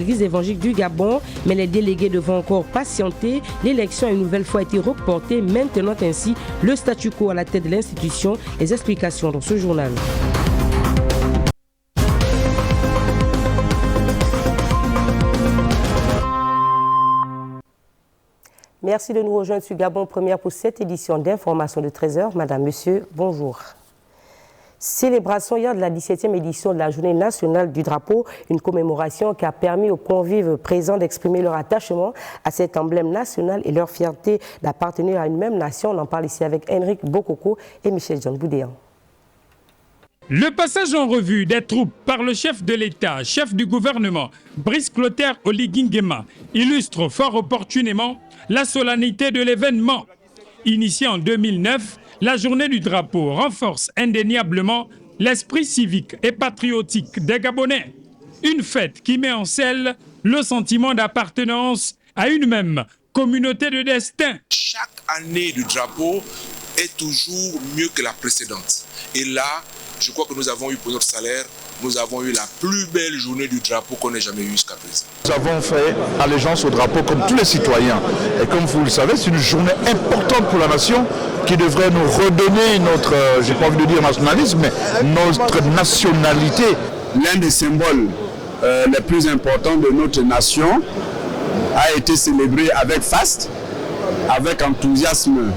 L'église évangélique du Gabon, mais les délégués devront encore patienter. L'élection a une nouvelle fois été reportée, maintenant ainsi le statu quo à la tête de l'institution. Les explications dans ce journal. Merci de nous rejoindre sur Gabon Première pour cette édition d'information de 13h. Madame, Monsieur, bonjour. Célébration hier de la 17e édition de la Journée nationale du drapeau, une commémoration qui a permis aux convives présents d'exprimer leur attachement à cet emblème national et leur fierté d'appartenir à une même nation. On en parle ici avec Henrik Bokoko et Michel John Boudéan. Le passage en revue des troupes par le chef de l'État, chef du gouvernement, Brice Clotaire Oligui Nguema, illustre fort opportunément la solennité de l'événement. Initié en 2009, la journée du drapeau renforce indéniablement l'esprit civique et patriotique des Gabonais. Une fête qui met en scène le sentiment d'appartenance à une même communauté de destin. Chaque année du drapeau est toujours mieux que la précédente. Et là, je crois que nous avons eu pour notre salaire, nous avons eu la plus belle journée du drapeau qu'on ait jamais eue jusqu'à présent. Nous avons fait allégeance au drapeau comme tous les citoyens. Et comme vous le savez, c'est une journée importante pour la nation qui devrait nous redonner notre, j'ai pas envie de dire nationalisme, mais notre nationalité. L'un des symboles les plus importants de notre nation a été célébré avec faste, avec enthousiasme,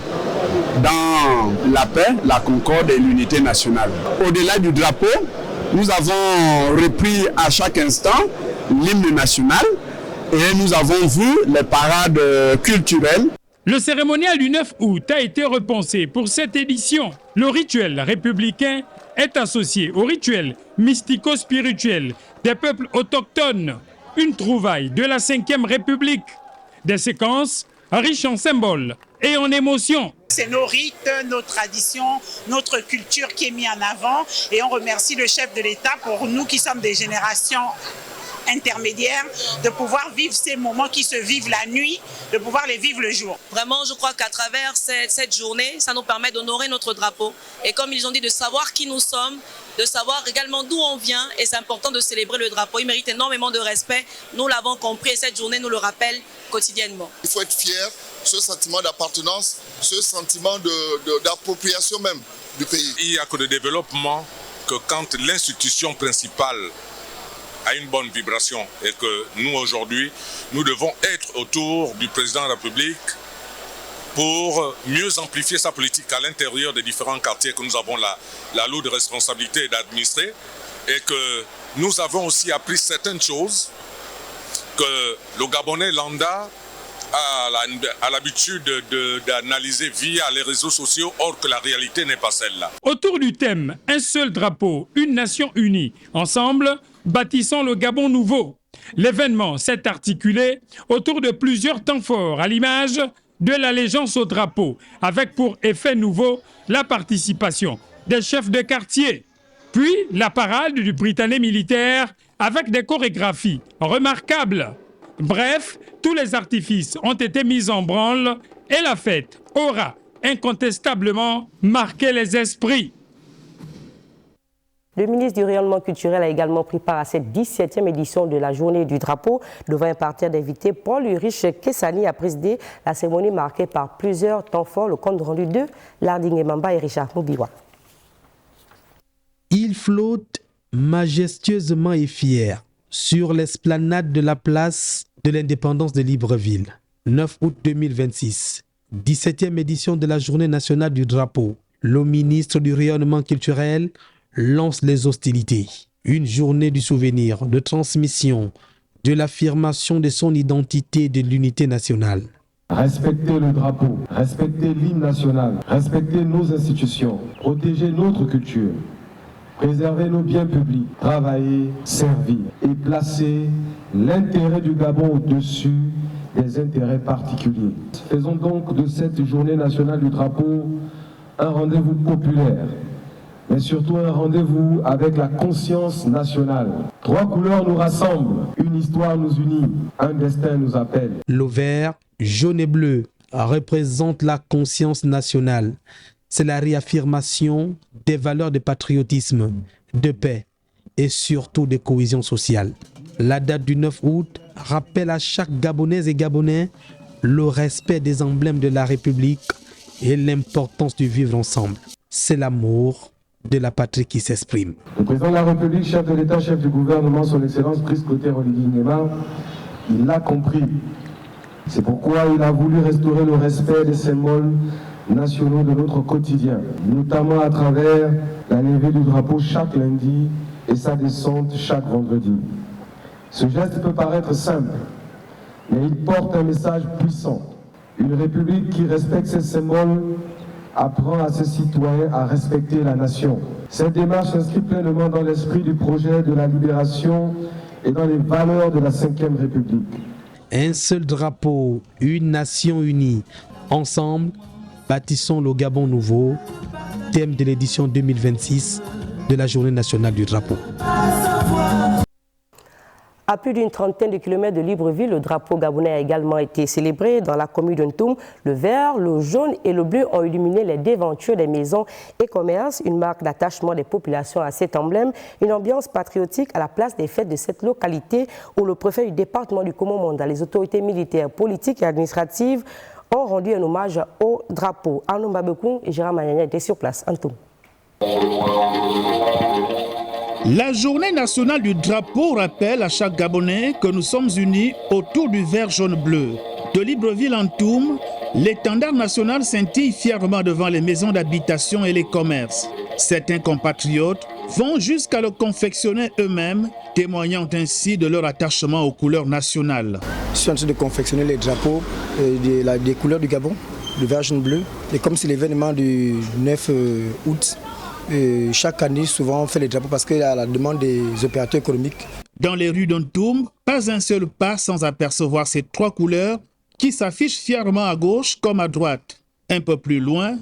dans la paix, la concorde et l'unité nationale. Au-delà du drapeau, nous avons repris à chaque instant l'hymne national et nous avons vu les parades culturelles. Le cérémonial du 9 août a été repensé pour cette édition. Le rituel républicain est associé au rituel mystico-spirituel des peuples autochtones, une trouvaille de la 5e République. Des séquences riches en symboles et en émotions. C'est nos rites, nos traditions, notre culture qui est mise en avant et on remercie le chef de l'État pour nous qui sommes des générations intermédiaires de pouvoir vivre ces moments qui se vivent la nuit, de pouvoir les vivre le jour. Vraiment, je crois qu'à travers cette journée, ça nous permet d'honorer notre drapeau. Et comme ils ont dit, de savoir qui nous sommes, de savoir également d'où on vient. Et c'est important de célébrer le drapeau. Il mérite énormément de respect. Nous l'avons compris et cette journée nous le rappelle quotidiennement. Il faut être fier, ce sentiment d'appartenance, ce sentiment d'appropriation même du pays. Il n'y a que de développement que quand l'institution principale a une bonne vibration et que nous aujourd'hui, nous devons être autour du président de la République pour mieux amplifier sa politique à l'intérieur des différents quartiers que nous avons la lourde responsabilité d'administrer et que nous avons aussi appris certaines choses que le Gabonais lambda a l'habitude d'analyser via les réseaux sociaux, or que la réalité n'est pas celle-là. Autour du thème « Un seul drapeau, une nation unie », ensemble, bâtissons le Gabon nouveau. L'événement s'est articulé autour de plusieurs temps forts à l'image de l'allégeance au drapeau, avec pour effet nouveau la participation des chefs de quartier, puis la parade du Britannique militaire avec des chorégraphies remarquables. Bref, tous les artifices ont été mis en branle et la fête aura incontestablement marqué les esprits. Le ministre du Rayonnement culturel a également pris part à cette 17e édition de la Journée du drapeau. Devant un parterre d'invités, Paul-Ulrich Kessani a présidé la cérémonie marquée par plusieurs temps forts. Le compte rendu de Larding Mamba et Richard Moubiwa. Il flotte majestueusement et fier sur l'esplanade de la place de l'indépendance de Libreville. 9 août 2026, 17e édition de la Journée nationale du drapeau. Le ministre du Rayonnement culturel lance les hostilités. Une journée du souvenir, de transmission, de l'affirmation de son identité et de l'unité nationale. Respecter le drapeau, respecter l'hymne national, respecter nos institutions, protéger notre culture, préserver nos biens publics, travailler, servir et placer l'intérêt du Gabon au-dessus des intérêts particuliers. Faisons donc de cette journée nationale du drapeau un rendez-vous populaire, mais surtout un rendez-vous avec la conscience nationale. 3 couleurs nous rassemblent, une histoire nous unit, un destin nous appelle. Le vert, jaune et bleu représente la conscience nationale. C'est la réaffirmation des valeurs de patriotisme, de paix et surtout de cohésion sociale. La date du 9 août rappelle à chaque Gabonaise et Gabonais le respect des emblèmes de la République et l'importance du vivre ensemble. C'est l'amour de la patrie qui s'exprime. Le président de la République, chef de l'État, chef du gouvernement, son Excellence Brice Clotaire Oligui Nguema, il l'a compris. C'est pourquoi il a voulu restaurer le respect des symboles nationaux de notre quotidien, notamment à travers la levée du drapeau chaque lundi et sa descente chaque vendredi. Ce geste peut paraître simple, mais il porte un message puissant. Une république qui respecte ses symboles apprend à ses citoyens à respecter la nation. Cette démarche s'inscrit pleinement dans l'esprit du projet de la libération et dans les valeurs de la Ve République. Un seul drapeau, une nation unie. Ensemble, bâtissons le Gabon nouveau, thème de l'édition 2026 de la Journée nationale du drapeau. À plus d'une trentaine de kilomètres de Libreville, le drapeau gabonais a également été célébré. Dans la commune de Ntoum, le vert, le jaune et le bleu ont illuminé les devantures des maisons et commerces, une marque d'attachement des populations à cet emblème, une ambiance patriotique à la place des fêtes de cette localité où le préfet du département du Komo-Manda, les autorités militaires, politiques et administratives ont rendu un hommage au drapeau. Arnaud Mbabekoun et Gérard Magnagna étaient sur place. Ntoum. La journée nationale du drapeau rappelle à chaque Gabonais que nous sommes unis autour du vert jaune-bleu. De Libreville en Ntoum, l'étendard national scintille fièrement devant les maisons d'habitation et les commerces. Certains compatriotes vont jusqu'à le confectionner eux-mêmes, témoignant ainsi de leur attachement aux couleurs nationales. Je suis en train de confectionner les drapeaux des couleurs du Gabon, le vert jaune-bleu. Et comme c'est l'événement du 9 août, chaque année, souvent, on fait les drapeaux parce qu'il y a la demande des opérateurs économiques. Dans les rues d'Ntoum, pas un seul pas sans apercevoir ces trois couleurs qui s'affichent fièrement à gauche comme à droite. Un peu plus loin,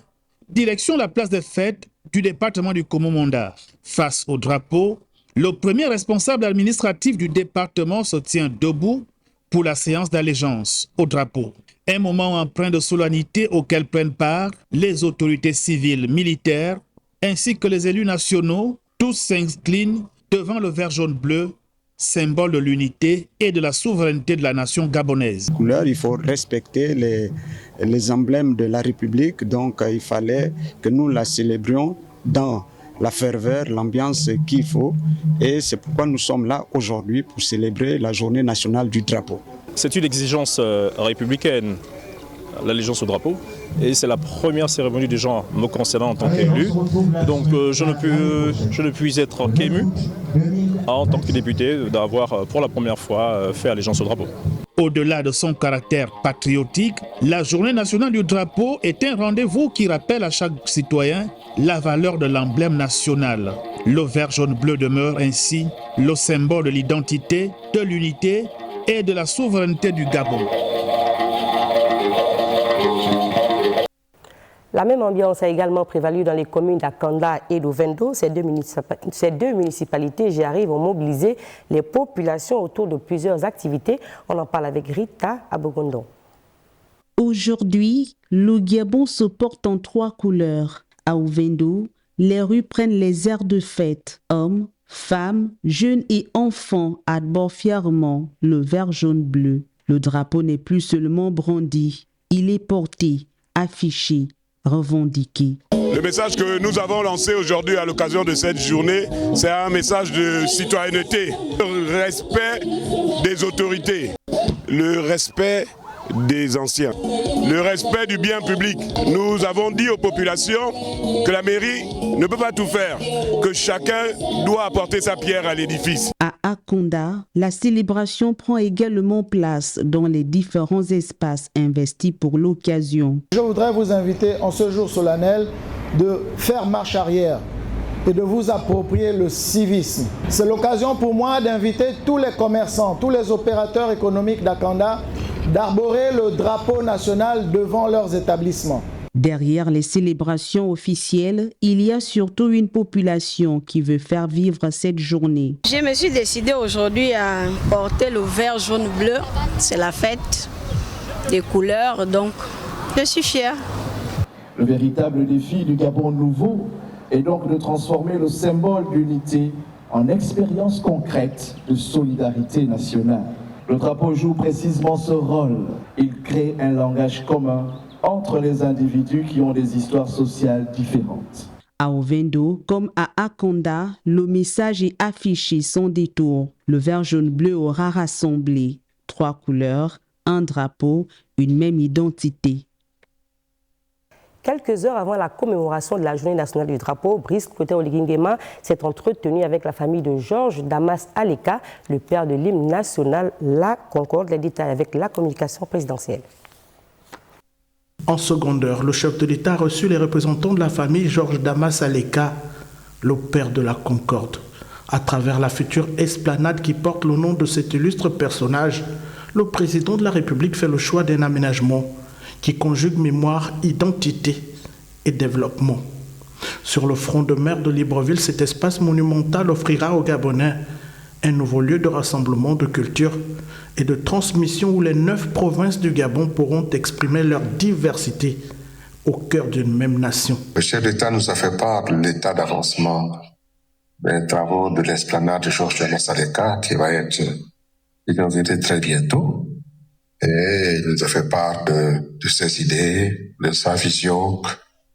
direction la place des fêtes du département du Komo-Manda. Face au drapeau, le premier responsable administratif du département se tient debout pour la séance d'allégeance au drapeau. Un moment empreint de solennité auquel prennent part les autorités civiles, militaires, ainsi que les élus nationaux. Tous s'inclinent devant le vert jaune-bleu, symbole de l'unité et de la souveraineté de la nation gabonaise. Il faut respecter les emblèmes de la République, donc il fallait que nous la célébrions dans la ferveur, l'ambiance qu'il faut, et c'est pourquoi nous sommes là aujourd'hui pour célébrer la journée nationale du drapeau. C'est une exigence républicaine, l'allégeance au drapeau, et c'est la première cérémonie des gens me concernant en tant qu'élu, donc je ne puis être qu'ému en tant que député d'avoir pour la première fois fait allégeance au drapeau. Au-delà de son caractère patriotique, la journée nationale du drapeau est un rendez-vous qui rappelle à chaque citoyen la valeur de l'emblème national. Le vert jaune-bleu demeure ainsi le symbole de l'identité, de l'unité et de la souveraineté du Gabon. La même ambiance a également prévalu dans les communes d'Akanda et d'Ovendo. Ces deux municipalités, j'y arrive, ont mobilisé les populations autour de plusieurs activités. On en parle avec Rita Abogondo. Aujourd'hui, le Gabon se porte en trois couleurs. À Ovendo, les rues prennent les airs de fête. Hommes, femmes, jeunes et enfants adorent fièrement le vert jaune-bleu. Le drapeau n'est plus seulement brandi, il est porté, affiché, revendiqué. Le message que nous avons lancé aujourd'hui à l'occasion de cette journée, c'est un message de citoyenneté, le respect des autorités, le respect des anciens, le respect du bien public. Nous avons dit aux populations que la mairie ne peut pas tout faire, que chacun doit apporter sa pierre à l'édifice. À Akonda, la célébration prend également place dans les différents espaces investis pour l'occasion. Je voudrais vous inviter en ce jour solennel de faire marche arrière et de vous approprier le civisme. C'est l'occasion pour moi d'inviter tous les commerçants, tous les opérateurs économiques d'Akanda d'arborer le drapeau national devant leurs établissements. Derrière les célébrations officielles, il y a surtout une population qui veut faire vivre cette journée. Je me suis décidée aujourd'hui à porter le vert jaune-bleu. C'est la fête des couleurs, donc je suis fière. Le véritable défi du Gabon nouveau est donc de transformer le symbole d'unité en expérience concrète de solidarité nationale. Le drapeau joue précisément ce rôle. Il crée un langage commun entre les individus qui ont des histoires sociales différentes. À Ovendo, comme à Akonda, le message est affiché sans détour. Le vert jaune bleu aura rassemblé 3 couleurs, un drapeau, une même identité. Quelques heures avant la commémoration de la Journée nationale du drapeau, Brice Clotaire Oligui-Nguema s'est entretenu avec la famille de Georges Damas Aleka, le père de l'hymne national, la Concorde. Les détails avec la communication présidentielle. En seconde heure, le chef de l'État a reçu les représentants de la famille Georges Damas Aleka, le père de la Concorde. À travers la future esplanade qui porte le nom de cet illustre personnage, le président de la République fait le choix d'un aménagement qui conjugue mémoire, identité et développement. Sur le front de mer de Libreville, cet espace monumental offrira aux Gabonais un nouveau lieu de rassemblement de culture et de transmission où les 9 provinces du Gabon pourront exprimer leur diversité au cœur d'une même nation. Le chef d'État nous a fait part de l'état d'avancement des travaux de l'esplanade de Georges Damas Aleka qui va être inaugurée très bientôt. Et il nous a fait part de ses idées, de sa vision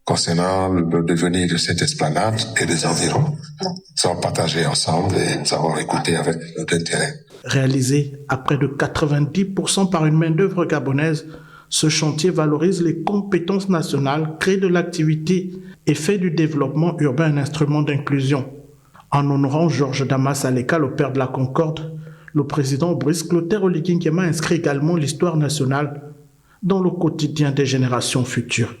concernant le devenir de cette esplanade et des environs. Nous avons partagé ensemble et nous avons écouté avec intérêt. Réalisé à près de 90% par une main-d'œuvre gabonaise, ce chantier valorise les compétences nationales, crée de l'activité et fait du développement urbain un instrument d'inclusion. En honorant Georges Damas Aleka, le père de la Concorde, le président Brice Clotaire Oligui-Nguema inscrit également l'histoire nationale dans le quotidien des générations futures.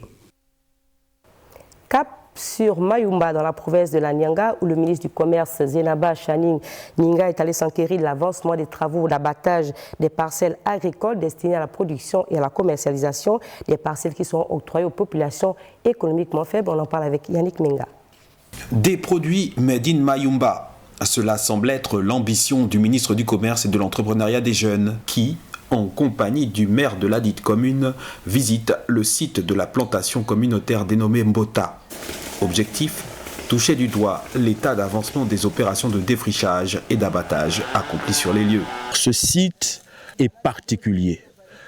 Cap sur Mayumba, dans la province de la Nyanga, où le ministre du Commerce, Zenaba Chaning Ninga, est allé s'enquérir de l'avancement des travaux d'abattage des parcelles agricoles destinées à la production et à la commercialisation, des parcelles qui sont octroyées aux populations économiquement faibles. On en parle avec Yannick Menga. Des produits made in Mayumba. Cela semble être l'ambition du ministre du Commerce et de l'Entrepreneuriat des Jeunes qui, en compagnie du maire de la dite commune, visite le site de la plantation communautaire dénommée Mbota. Objectif, toucher du doigt l'état d'avancement des opérations de défrichage et d'abattage accomplies sur les lieux. Ce site est particulier,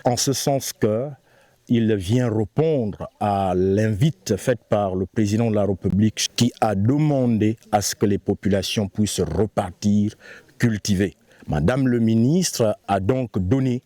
en ce sens qu'il vient répondre à l'invite faite par le président de la République qui a demandé à ce que les populations puissent repartir cultiver. Madame le ministre a donc donné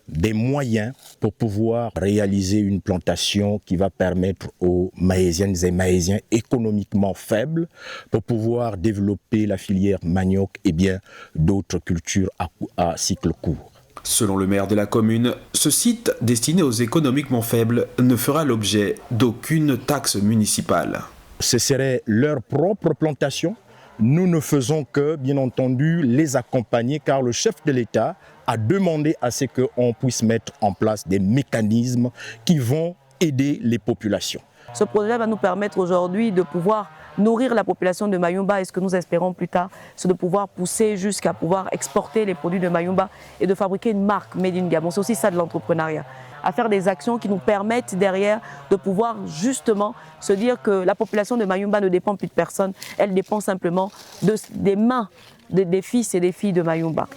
des moyens pour pouvoir réaliser une plantation qui va permettre aux Mahésiennes et Mahésiens économiquement faibles pour pouvoir développer la filière manioc et bien d'autres cultures à cycle court. Selon le maire de la commune, ce site destiné aux économiquement faibles ne fera l'objet d'aucune taxe municipale. Ce serait leur propre plantation. Nous ne faisons que, bien entendu, les accompagner car le chef de l'État a demandé à ce qu'on puisse mettre en place des mécanismes qui vont aider les populations. Ce projet va nous permettre aujourd'hui de pouvoir nourrir la population de Mayumba et ce que nous espérons plus tard, c'est de pouvoir pousser jusqu'à pouvoir exporter les produits de Mayumba et de fabriquer une marque Made in Gabon. C'est aussi ça de l'entrepreneuriat. À faire des actions qui nous permettent derrière de pouvoir justement se dire que la population de Mayumba ne dépend plus de personne, elle dépend simplement des mains des fils et des filles de Mayumba.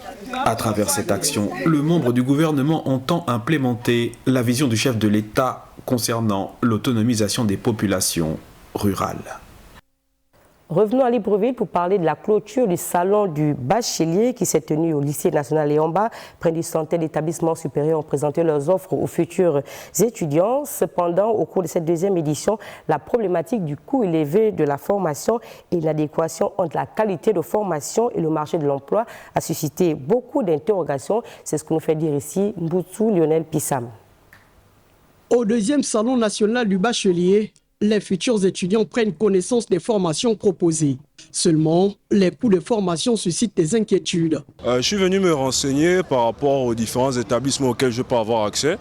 À travers cette action, le membre du gouvernement entend implémenter la vision du chef de l'État concernant l'autonomisation des populations rurales. Revenons à Libreville pour parler de la clôture du salon du bachelier qui s'est tenu au lycée national Léomba. Près d'une centaine d'établissements supérieurs ont présenté leurs offres aux futurs étudiants. Cependant, au cours de cette deuxième édition, la problématique du coût élevé de la formation et l'adéquation entre la qualité de formation et le marché de l'emploi a suscité beaucoup d'interrogations. C'est ce que nous fait dire ici Mboutsou Lionel Pissam. Au deuxième salon national du bachelier, les futurs étudiants prennent connaissance des formations proposées. Seulement, les coûts de formation suscitent des inquiétudes. Je suis venu me renseigner par rapport aux différents établissements auxquels je peux avoir accès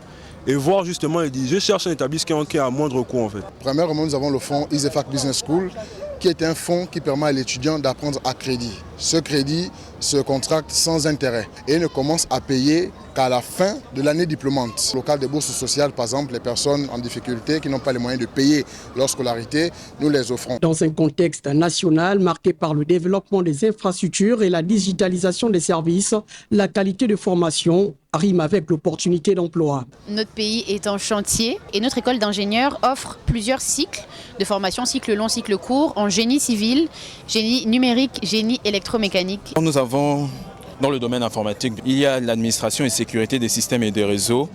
et voir justement, je cherche un établissement qui est à moindre coût en fait. Premièrement, nous avons le fonds EasyFac Business School qui est un fonds qui permet à l'étudiant d'apprendre à crédit. ce crédit se contracte sans intérêt et ne commence à payer qu'à la fin de l'année diplômante. Local des bourses sociales, par exemple, les personnes en difficulté qui n'ont pas les moyens de payer leur scolarité, nous les offrons. Dans un contexte national marqué par le développement des infrastructures et la digitalisation des services, la qualité de formation rime avec l'opportunité d'emploi. Notre pays est en chantier et notre école d'ingénieurs offre plusieurs cycles de formation, cycle long, cycle court, en génie civil, génie numérique, génie électromécanique. Nous avons dans le domaine informatique, il y a l'administration et sécurité des systèmes et des réseaux,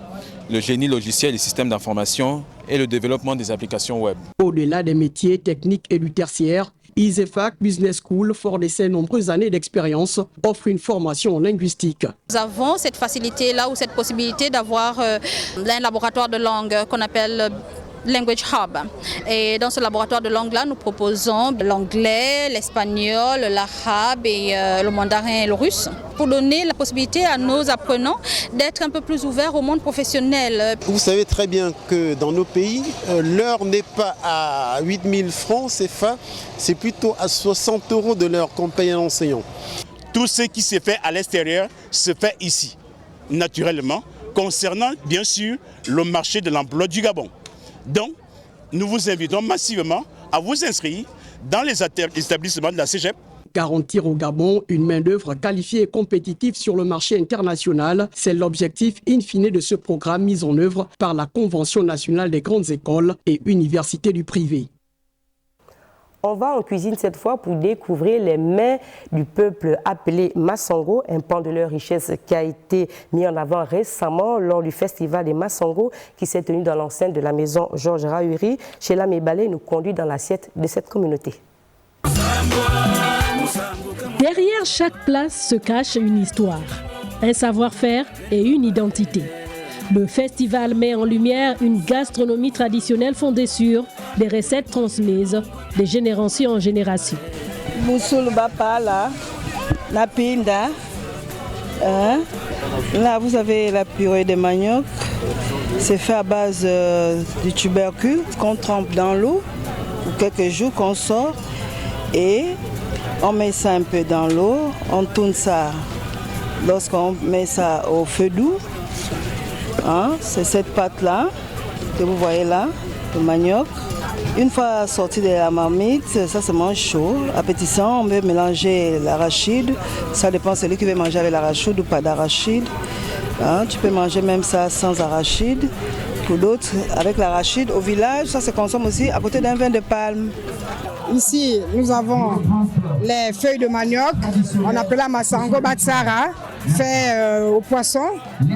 le génie logiciel et systèmes d'information et le développement des applications web. Au-delà des métiers techniques et du tertiaire, ISEFAC Business School, fort de ses nombreuses années d'expérience, offre une formation en linguistique. Nous avons cette facilité-là ou cette possibilité d'avoir un laboratoire de langue qu'on appelle Language Hub. Et dans ce laboratoire de langue-là, nous proposons l'anglais, l'espagnol, l'arabe et le mandarin et le russe pour donner la possibilité à nos apprenants d'être un peu plus ouverts au monde professionnel. Vous savez très bien que dans nos pays, l'heure n'est pas à 8 000 francs CFA, c'est plutôt à 60 € de l'heure qu'on paye un enseignant. Tout ce qui se fait à l'extérieur se fait ici, naturellement, concernant bien sûr le marché de l'emploi du Gabon. Donc, nous vous invitons massivement à vous inscrire dans les établissements de la Cégep. Garantir au Gabon une main-d'œuvre qualifiée et compétitive sur le marché international, c'est l'objectif in fine de ce programme mis en œuvre par la Convention nationale des grandes écoles et universités du privé. On va en cuisine cette fois pour découvrir les mets du peuple appelé Massango, un pan de leur richesse qui a été mis en avant récemment lors du festival des Massango qui s'est tenu dans l'enceinte de la maison Georges Rahuri. Sheila Mebalé nous conduit dans l'assiette de cette communauté. Derrière chaque place se cache une histoire, un savoir-faire et une identité. Le festival met en lumière une gastronomie traditionnelle fondée sur des recettes transmises de génération en génération. Moussoul Bapala, la pinda. Là, vous avez la purée de manioc. C'est fait à base du tubercule qu'on trempe dans l'eau pour quelques jours, qu'on sort. Et on met ça un peu dans l'eau, on tourne ça lorsqu'on met ça au feu doux. C'est cette pâte-là que vous voyez là, le manioc. Une fois sorti de la marmite, ça se mange chaud, appétissant. On peut mélanger l'arachide. Ça dépend de celui qui veut manger avec l'arachide ou pas d'arachide. Tu peux manger même ça sans arachide. Pour d'autres, avec l'arachide. Au village, ça se consomme aussi à côté d'un vin de palme. Ici, nous avons les feuilles de manioc. On appelle la Massango Batsara, fait au poisson,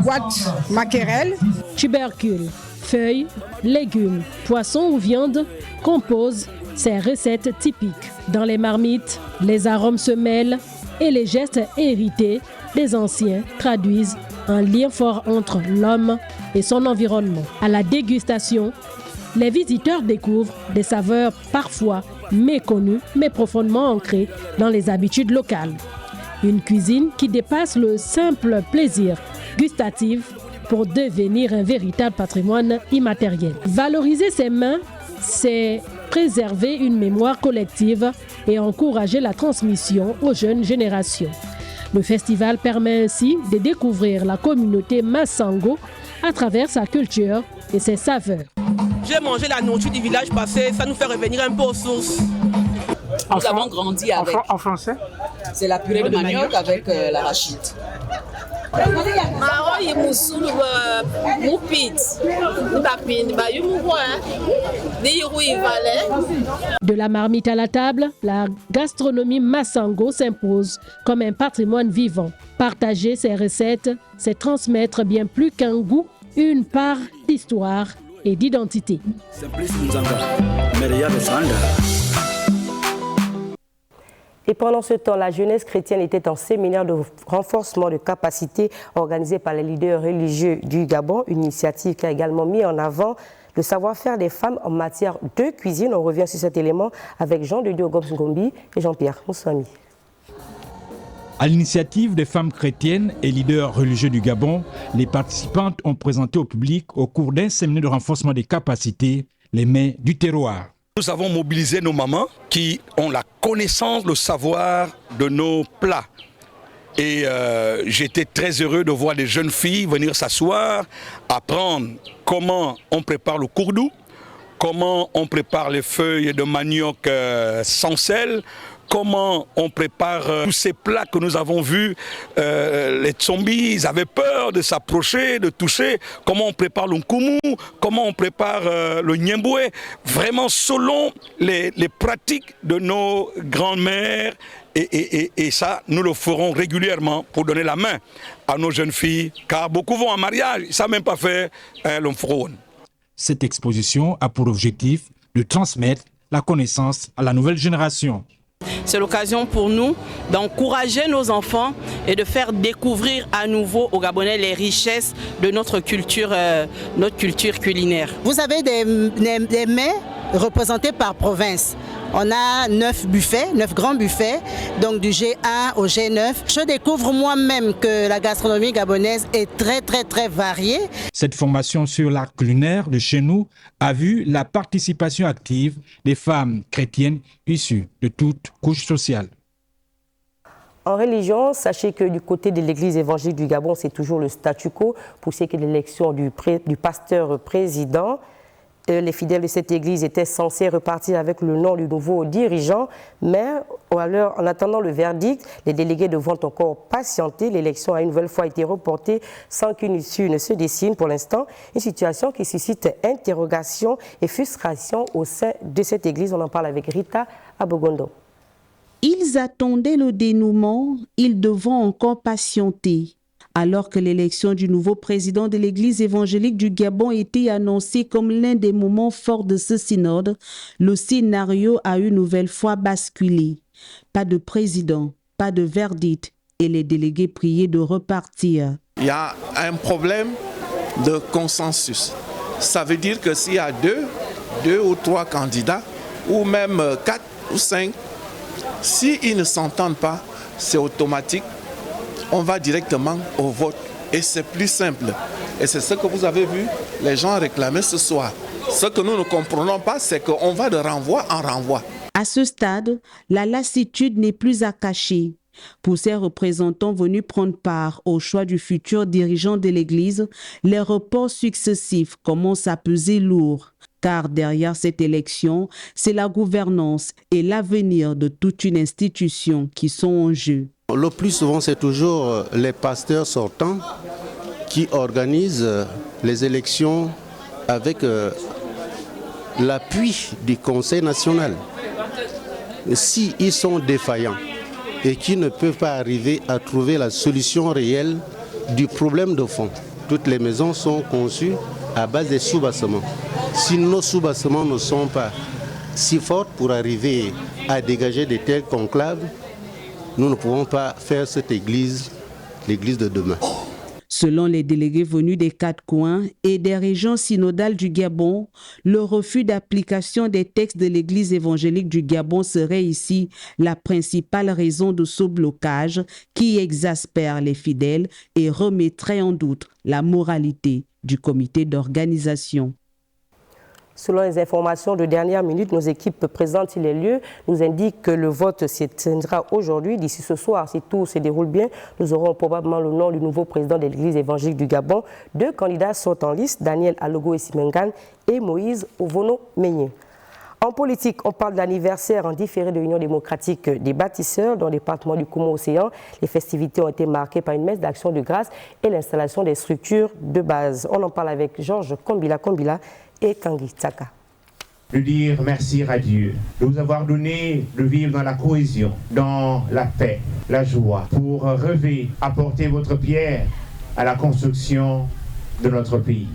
boîte maquerelle. Tubercules, feuilles, légumes, poissons ou viande composent ces recettes typiques. Dans les marmites, les arômes se mêlent et les gestes hérités des anciens traduisent un lien fort entre l'homme et son environnement. À la dégustation, les visiteurs découvrent des saveurs parfois méconnues mais profondément ancrées dans les habitudes locales. Une cuisine qui dépasse le simple plaisir gustatif pour devenir un véritable patrimoine immatériel. Valoriser ses mains, c'est préserver une mémoire collective et encourager la transmission aux jeunes générations. Le festival permet ainsi de découvrir la communauté Massango à travers sa culture et ses saveurs. J'ai mangé la nourriture du village parce que ça nous fait revenir un peu aux sources. Nous avons grandi avec. En français? C'est la purée de manioc avec l'arachide. De la marmite à la table, la gastronomie Massango s'impose comme un patrimoine vivant. Partager ses recettes, c'est transmettre bien plus qu'un goût, une part d'histoire et d'identité. Et pendant ce temps, la jeunesse chrétienne était en séminaire de renforcement de capacité organisé par les leaders religieux du Gabon, une initiative qui a également mis en avant le savoir-faire des femmes en matière de cuisine. On revient sur cet élément avec Jean de Dieu Gobs Ngombi et Jean-Pierre Moussami. À l'initiative des femmes chrétiennes et leaders religieux du Gabon, les participantes ont présenté au public, au cours d'un séminaire de renforcement des capacités, les mets du terroir. Nous avons mobilisé nos mamans qui ont la connaissance, le savoir de nos plats. Et j'étais très heureux de voir les jeunes filles venir s'asseoir, apprendre comment on prépare le kourdou, comment on prépare les feuilles de manioc sans sel, comment on prépare tous ces plats que nous avons vus. Les zombies, ils avaient peur de s'approcher, de toucher. Comment on prépare le nkumu, comment on prépare le nyemboué. Vraiment selon les pratiques de nos grands-mères. Et ça, nous le ferons régulièrement pour donner la main à nos jeunes filles. Car beaucoup vont en mariage, ils ne savent même pas faire l'omfroune. Cette exposition a pour objectif de transmettre la connaissance à la nouvelle génération. C'est l'occasion pour nous d'encourager nos enfants et de faire découvrir à nouveau aux Gabonais les richesses de notre culture culinaire. Vous avez des mets représentés par province. On a 9 buffets, 9 grands buffets, donc du G1 au G9. Je découvre moi-même que la gastronomie gabonaise est très variée. Cette formation sur l'art culinaire de chez nous a vu la participation active des femmes chrétiennes issues de toutes couches sociales. En religion, sachez que du côté de l'Église évangélique du Gabon, c'est toujours le statu quo pour ce qui est de l'élection du pasteur président. Les fidèles de cette église étaient censés repartir avec le nom du nouveau dirigeant, mais en attendant le verdict, les délégués devront encore patienter. L'élection a une nouvelle fois été reportée sans qu'une issue ne se dessine pour l'instant. Une situation qui suscite interrogation et frustration au sein de cette église. On en parle avec Rita Abogondo. Ils attendaient le dénouement, ils devront encore patienter. Alors que l'élection du nouveau président de l'Église évangélique du Gabon était annoncée comme l'un des moments forts de ce synode, le scénario a une nouvelle fois basculé. Pas de président, pas de verdict et les délégués priés de repartir. Il y a un problème de consensus. Ça veut dire que s'il y a deux ou trois candidats, ou même 4 ou 5, s'ils ne s'entendent pas, c'est automatique. On va directement au vote et c'est plus simple. Et c'est ce que vous avez vu les gens réclamer ce soir. Ce que nous ne comprenons pas, c'est qu'on va de renvoi en renvoi. À ce stade, la lassitude n'est plus à cacher. Pour ces représentants venus prendre part au choix du futur dirigeant de l'Église, les reports successifs commencent à peser lourd. Car derrière cette élection, c'est la gouvernance et l'avenir de toute une institution qui sont en jeu. Le plus souvent, c'est toujours les pasteurs sortants qui organisent les élections avec l'appui du Conseil national. S'ils sont défaillants et qu'ils ne peuvent pas arriver à trouver la solution réelle du problème de fond, toutes les maisons sont conçues à base de sous-bassements. Si nos sous-bassements ne sont pas si forts pour arriver à dégager de tels conclaves, nous ne pouvons pas faire cette église, l'église de demain. Selon les délégués venus des 4 coins et des régions synodales du Gabon, le refus d'application des textes de l'Église évangélique du Gabon serait ici la principale raison de ce blocage qui exaspère les fidèles et remettrait en doute la moralité du comité d'organisation. Selon les informations de dernière minute, nos équipes présentes sur les lieux nous indiquent que le vote s'éteindra aujourd'hui. D'ici ce soir, si tout se déroule bien, nous aurons probablement le nom du nouveau président de l'Église évangélique du Gabon. 2 candidats sont en liste, Daniel Alogo Esimengan et Moïse Ovono Meigné. En politique, on parle d'anniversaire en différé de l'Union démocratique des bâtisseurs dans le département du Komo-Océan. Les festivités ont été marquées par une messe d'action de grâce et l'installation des structures de base. On en parle avec Georges Kombila et Tanguy Tsaka. De dire merci à Dieu de nous avoir donné de vivre dans la cohésion, dans la paix, la joie, pour rêver, apporter votre pierre à la construction de notre pays.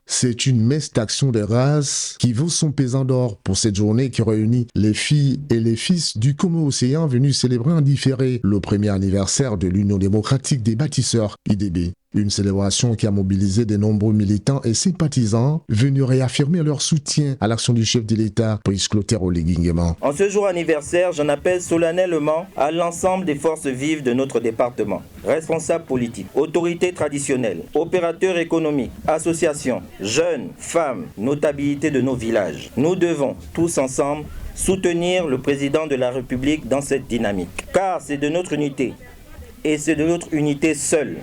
C'est une messe d'action de grâce qui vaut son pesant d'or pour cette journée qui réunit les filles et les fils du Komo-Océan venus célébrer en différé le premier anniversaire de l'Union démocratique des bâtisseurs, IDB. Une célébration qui a mobilisé de nombreux militants et sympathisants venus réaffirmer leur soutien à l'action du chef de l'État, Brice Clotaire Oligui Nguema. En ce jour anniversaire, j'en appelle solennellement à l'ensemble des forces vives de notre département, responsables politiques, autorités traditionnelles, opérateurs économiques, associations, jeunes, femmes, notabilités de nos villages. Nous devons tous ensemble soutenir le président de la République dans cette dynamique. Car c'est de notre unité, et c'est de notre unité seule,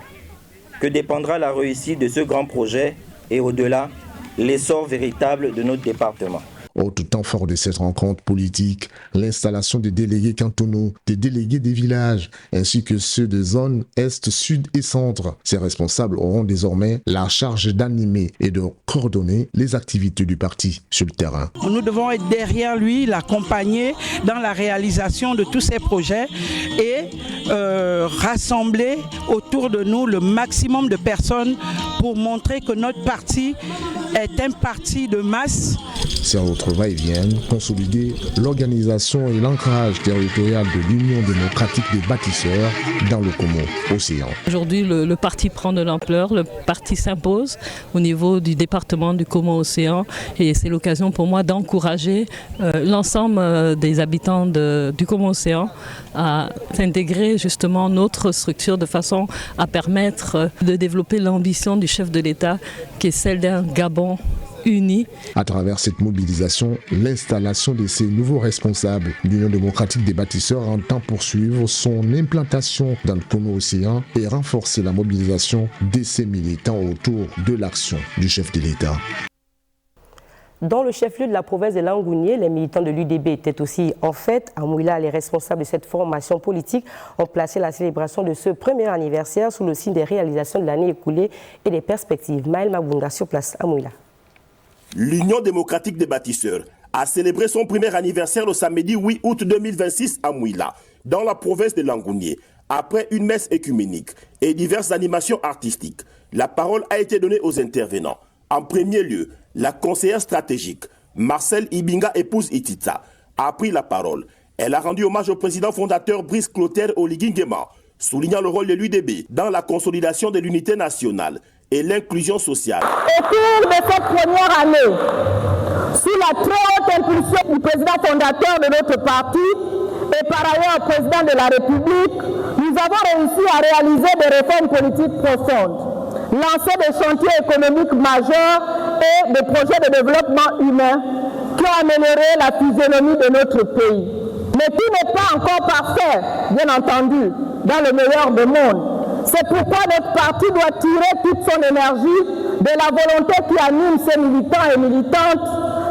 que dépendra la réussite de ce grand projet et au-delà, l'essor véritable de notre département. Autre temps fort de cette rencontre politique, l'installation des délégués cantonaux, des délégués des villages, ainsi que ceux des zones Est, Sud et Centre. Ces responsables auront désormais la charge d'animer et de coordonner les activités du parti sur le terrain. Nous devons être derrière lui, l'accompagner dans la réalisation de tous ces projets et rassembler autour de nous le maximum de personnes pour montrer que notre parti est un parti de masse. Ces retrouvailles viennent consolider l'organisation et l'ancrage territorial de l'Union démocratique des bâtisseurs dans le Congo-Océan. Aujourd'hui, le parti prend de l'ampleur, le parti s'impose au niveau du département du Congo-Océan et c'est l'occasion pour moi d'encourager l'ensemble des habitants du Congo-Océan à s'intégrer justement notre structure de façon à permettre de développer l'ambition du chef de l'État qui est celle d'un Gabon unis. À travers cette mobilisation, l'installation de ces nouveaux responsables, l'Union démocratique des bâtisseurs entend poursuivre son implantation dans le Congo-Océan et renforcer la mobilisation de ces militants autour de l'action du chef de l'État. Dans le chef-lieu de la province de Langounié, les militants de l'UDB étaient aussi en fête. À Mouila, les responsables de cette formation politique ont placé la célébration de ce premier anniversaire sous le signe des réalisations de l'année écoulée et des perspectives. Maël Mabunga sur place à Mouila. L'Union démocratique des bâtisseurs a célébré son premier anniversaire le samedi 8 août 2026 à Mouila, dans la province de Langounié. Après une messe écuménique et diverses animations artistiques, la parole a été donnée aux intervenants. En premier lieu, la conseillère stratégique, Marcel Ibinga, épouse Itita, a pris la parole. Elle a rendu hommage au président fondateur Brice Clotaire Oligui Nguema, soulignant le rôle de l'UDB dans la consolidation de l'unité nationale et l'inclusion sociale. Au cours de cette première année, sous la très haute impulsion du président fondateur de notre parti et par ailleurs président de la République, nous avons réussi à réaliser des réformes politiques profondes, lancer des chantiers économiques majeurs et des projets de développement humain qui ont amélioré la physionomie de notre pays. Mais tout n'est pas encore parfait, bien entendu, dans le meilleur des mondes. C'est pourquoi notre parti doit tirer toute son énergie de la volonté qui anime ses militants et militantes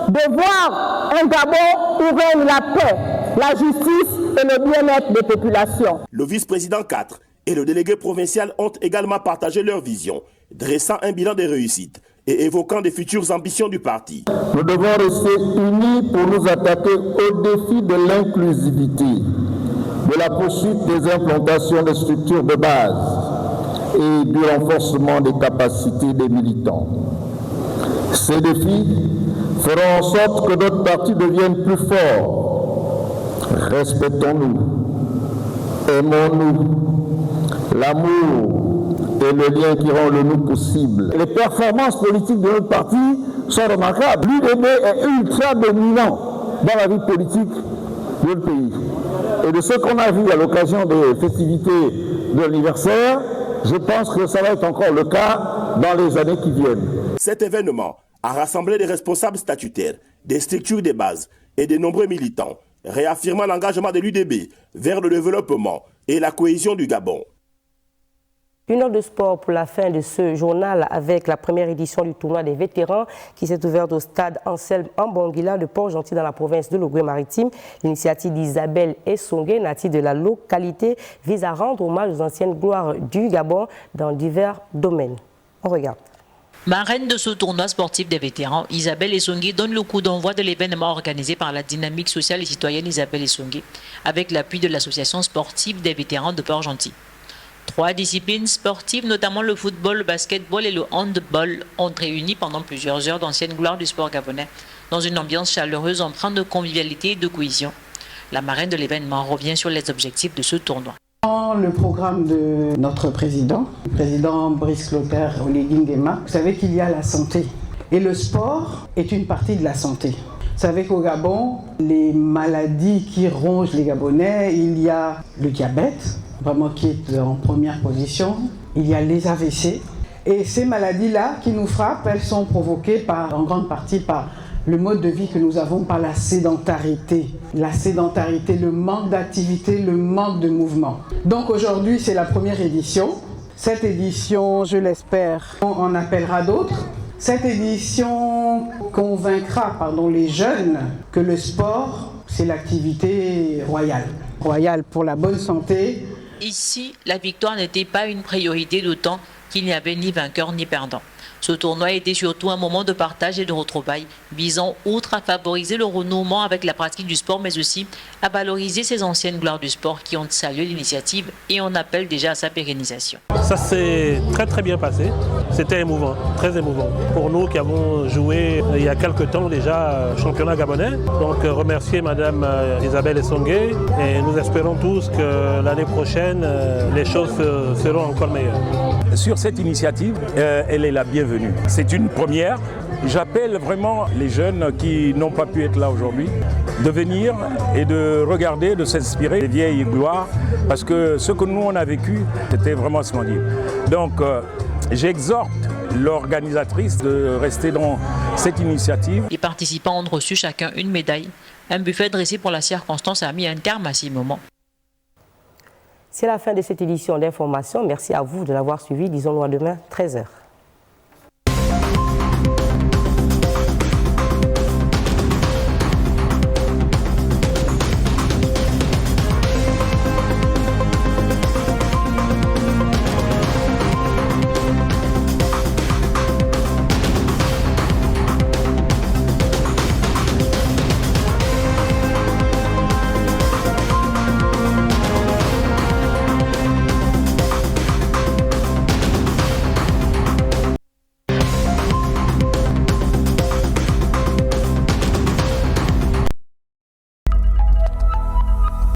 de voir un Gabon où règne la paix, la justice et le bien-être des populations. Le vice-président 4 et le délégué provincial ont également partagé leur vision, dressant un bilan des réussites et évoquant des futures ambitions du parti. Nous devons rester unis pour nous attaquer au défi de l'inclusivité, de la poursuite des implantations des structures de base et du renforcement des capacités des militants. Ces défis feront en sorte que notre parti devienne plus fort. Respectons-nous, aimons-nous, l'amour et le lien qui rend le nous possible. Les performances politiques de notre parti sont remarquables. L'UDB est ultra dominant dans la vie politique de notre pays. Et de ce qu'on a vu à l'occasion des festivités de l'anniversaire, je pense que ça va être encore le cas dans les années qui viennent. Cet événement a rassemblé des responsables statutaires, des structures de base et de nombreux militants, réaffirmant l'engagement de l'UDB vers le développement et la cohésion du Gabon. Une heure de sport pour la fin de ce journal avec la première édition du tournoi des vétérans qui s'est ouverte au stade Anselme Ambangila de Port-Gentil dans la province de l'Ogooué-Maritime. L'initiative d'Isabelle Essongué, native de la localité, vise à rendre hommage aux anciennes gloires du Gabon dans divers domaines. On regarde. Marraine de ce tournoi sportif des vétérans, Isabelle Essongué donne le coup d'envoi de l'événement organisé par la dynamique sociale et citoyenne Isabelle Essongué avec l'appui de l'association sportive des vétérans de Port-Gentil. 3 disciplines sportives, notamment le football, le basketball et le handball, ont réuni pendant plusieurs heures d'anciennes gloires du sport gabonais dans une ambiance chaleureuse empreinte de convivialité et de cohésion. La marraine de l'événement revient sur les objectifs de ce tournoi. Le programme de notre président, le président Brice Clotaire Oligui Nguema, vous savez qu'il y a la santé. Et le sport est une partie de la santé. Vous savez qu'au Gabon, les maladies qui rongent les Gabonais, il y a le diabète, vraiment qui est en première position, il y a les AVC. Et ces maladies-là qui nous frappent, elles sont provoquées en grande partie par le mode de vie que nous avons, par la sédentarité. La sédentarité, le manque d'activité, le manque de mouvement. Donc aujourd'hui, c'est la première édition. Cette édition, je l'espère, on en appellera d'autres. Cette édition convaincra les jeunes que le sport, c'est l'activité royale. Royale pour la bonne santé. Ici, la victoire n'était pas une priorité, d'autant qu'il n'y avait ni vainqueur ni perdant. Ce tournoi était surtout un moment de partage et de retrouvailles, visant outre à favoriser le renouement avec la pratique du sport, mais aussi à valoriser ces anciennes gloires du sport qui ont salué l'initiative et on appelle déjà à sa pérennisation. Ça s'est très bien passé. C'était émouvant, très émouvant. Pour nous qui avons joué il y a quelques temps déjà championnat gabonais, donc remercier Madame Isabelle Essongué et nous espérons tous que l'année prochaine les choses seront encore meilleures. Sur cette initiative, elle est la bienvenue. C'est une première. J'appelle vraiment les jeunes qui n'ont pas pu être là aujourd'hui de venir et de regarder, de s'inspirer des vieilles gloires parce que ce que nous on a vécu, c'était vraiment splendide. Donc j'exhorte l'organisatrice de rester dans cette initiative. Les participants ont reçu chacun une médaille. Un buffet dressé pour la circonstance a mis un terme à ces moments. C'est la fin de cette édition d'information. Merci à vous de l'avoir suivi. Disons-nous à demain, 13h.